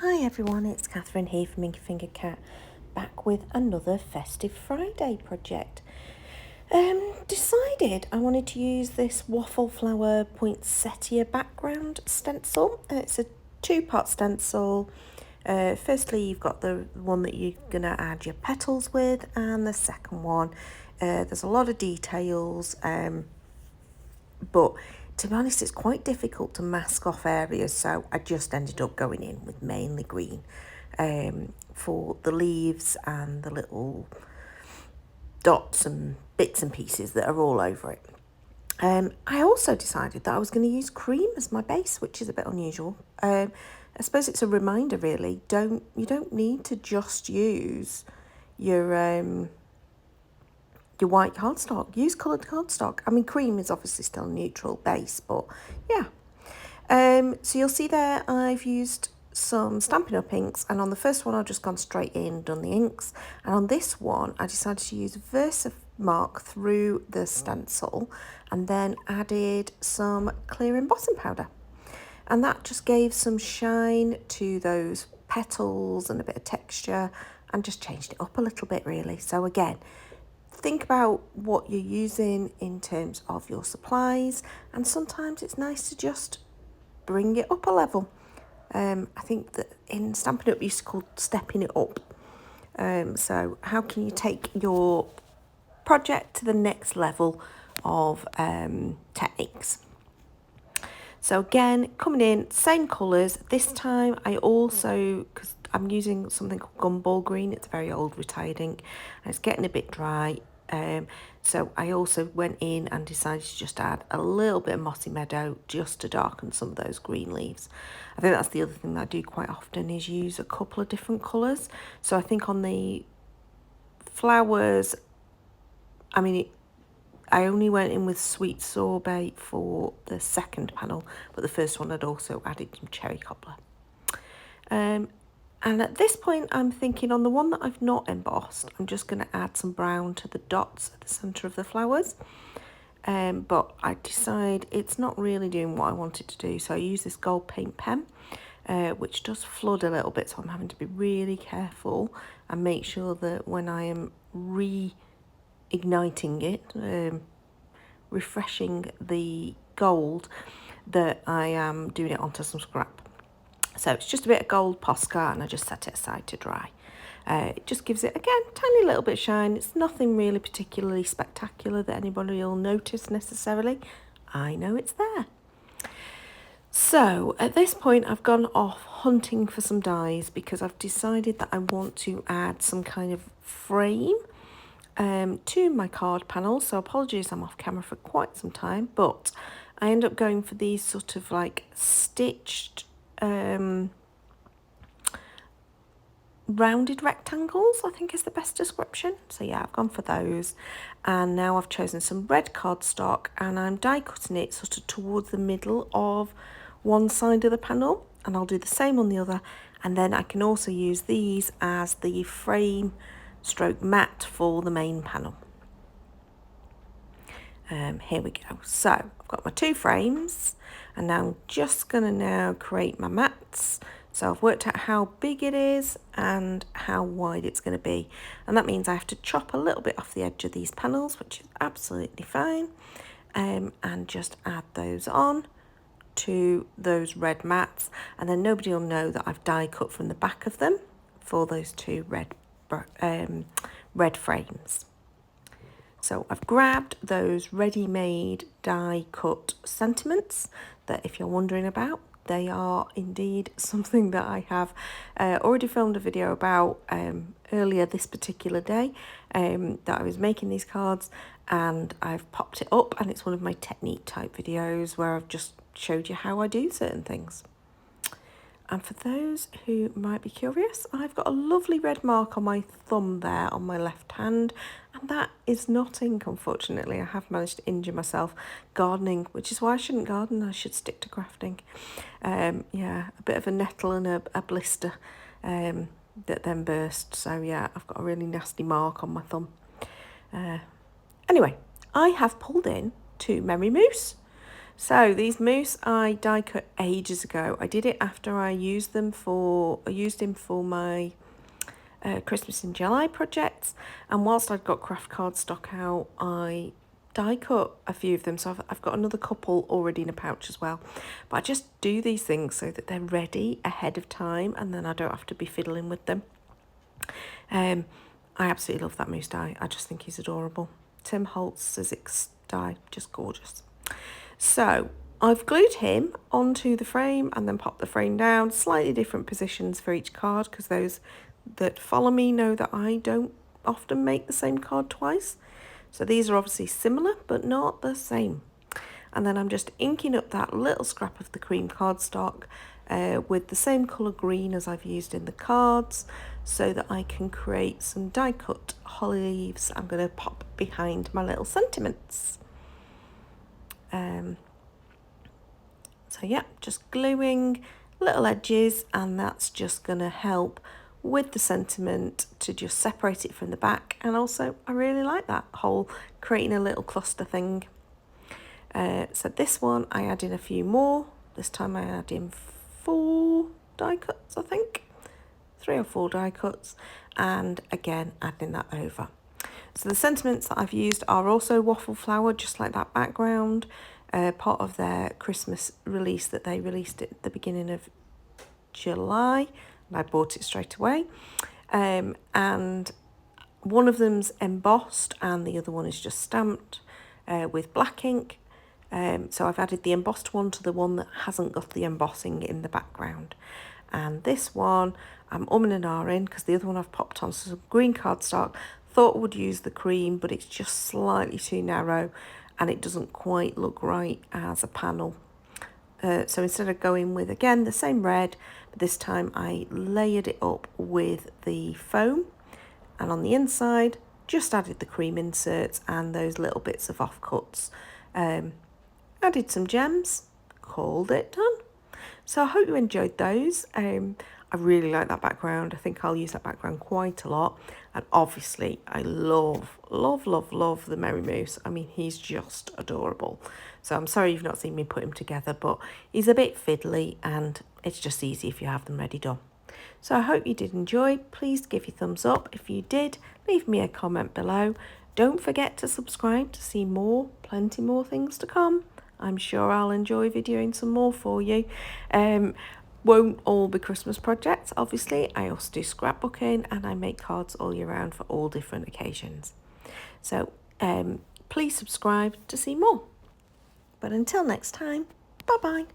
Hi everyone, it's Catherine here from Inky Finger Cat, back with another Festive Friday project. Decided I wanted to use this waffle flower poinsettia background stencil. It's a two-part stencil. Firstly, you've got the one that you're going to add your petals with, and the second one, there's a lot of details, but to be honest, it's quite difficult to mask off areas, so I just ended up going in with mainly green for the leaves and the little dots and bits and pieces that are all over it. I also decided that I was going to use cream as my base, which is a bit unusual. I suppose it's a reminder, really. You don't need to just use your white cardstock. Use coloured cardstock. I mean, cream is obviously still a neutral base, but yeah. So you'll see there I've used some Stampin' Up inks, and on the first one I've just gone straight in, done the inks, and on this one I decided to use Versamark through the stencil and then added some clear embossing powder, and that just gave some shine to those petals and a bit of texture and just changed it up a little bit, really. So again, think about what you're using in terms of your supplies, and sometimes it's nice to just bring it up a level. I think that in Stampin' Up you used to call stepping it up. So how can you take your project to the next level of techniques? So again, coming in, same colours. This time I also, because I'm using something called Gumball Green, it's a very old retired ink, and it's getting a bit dry. So I also went in and decided to just add a little bit of Mossy Meadow just to darken some of those green leaves. I think that's the other thing that I do quite often, is use a couple of different colours. So I think on the flowers, I only went in with Sweet Sorbet for the second panel, but the first one I'd also added some Cherry Cobbler. And at this point, I'm thinking on the one that I've not embossed, I'm just going to add some brown to the dots at the centre of the flowers. But I decide it's not really doing what I wanted to do, so I use this gold paint pen, which does flood a little bit, so I'm having to be really careful and make sure that when I am reigniting it, refreshing the gold, that I am doing it onto some scrap. So it's just a bit of gold Posca, and I just set it aside to dry. It just gives it, again, tiny little bit of shine. It's nothing really particularly spectacular that anybody will notice necessarily. I know it's there. So at this point I've gone off hunting for some dies, because I've decided that I want to add some kind of frame to my card panel. So apologies, I'm off camera for quite some time, but I end up going for these sort of like stitched rounded rectangles, I think is the best description. So yeah, I've gone for those, and now I've chosen some red cardstock, and I'm die cutting it sort of towards the middle of one side of the panel, and I'll do the same on the other, and then I can also use these as the frame stroke mat for the main panel. Here we go. So I've got my two frames, and now I'm just going to now create my mats. So I've worked out how big it is and how wide it's going to be, and that means I have to chop a little bit off the edge of these panels, which is absolutely fine, and just add those on to those red mats, and then nobody will know that I've die cut from the back of them for those two red frames. So I've grabbed those ready-made die cut sentiments that, if you're wondering about, they are indeed something that I have already filmed a video about earlier this particular day, that I was making these cards, and I've popped it up, and it's one of my technique type videos where I've just showed you how I do certain things. And for those who might be curious, I've got a lovely red mark on my thumb there on my left hand, and that is not ink, unfortunately. I have managed to injure myself gardening, which is why I shouldn't garden. I should stick to crafting. Yeah, a bit of a nettle and a blister that then burst. So yeah, I've got a really nasty mark on my thumb. Anyway, I have pulled in 2 Merry Moose. So these moose I die cut ages ago. I did it after I used him for my Christmas in July projects, and whilst I'd got craft card stock out, I die cut a few of them, so I've got another couple already in a pouch as well. But I just do these things so that they're ready ahead of time, and then I don't have to be fiddling with them. I absolutely love that moose die. I just think he's adorable. Tim Holtz Sizzix die, just gorgeous. So I've glued him onto the frame and then popped the frame down, slightly different positions for each card, because those that follow me know that I don't often make the same card twice. So these are obviously similar, but not the same. And then I'm just inking up that little scrap of the cream cardstock with the same colour green as I've used in the cards, so that I can create some die cut holly leaves I'm going to pop behind my little sentiments. So yeah, just gluing little edges, and that's just going to help with the sentiment to just separate it from the back. And also I really like that whole creating a little cluster thing. So this one I add in a few more. This time I add in 4 die cuts, I think 3 or 4 die cuts, and again adding that over. So the sentiments that I've used are also waffle flower, just like that background, part of their Christmas release that they released at the beginning of July, and I bought it straight away. And one of them's embossed and the other one is just stamped with black ink. So I've added the embossed one to the one that hasn't got the embossing in the background. And this one I'm umming and ahhing because the other one I've popped on some green cardstock. Thought I would use the cream, but it's just slightly too narrow and it doesn't quite look right as a panel. So instead of going with, again, the same red, but this time I layered it up with the foam, and on the inside just added the cream inserts and those little bits of offcuts. Added some gems, called it done. So I hope you enjoyed those. I really like that background. I think I'll use that background quite a lot. And obviously I love the Merry Moose. I mean, he's just adorable. So I'm sorry you've not seen me put him together, but he's a bit fiddly and it's just easy if you have them ready done. So I hope you did enjoy. Please give your thumbs up. If you did, leave me a comment below. Don't forget to subscribe to see more, plenty more things to come. I'm sure I'll enjoy videoing some more for you. Won't all be Christmas projects, obviously. I also do scrapbooking and I make cards all year round for all different occasions. So please subscribe to see more. But until next time, bye-bye.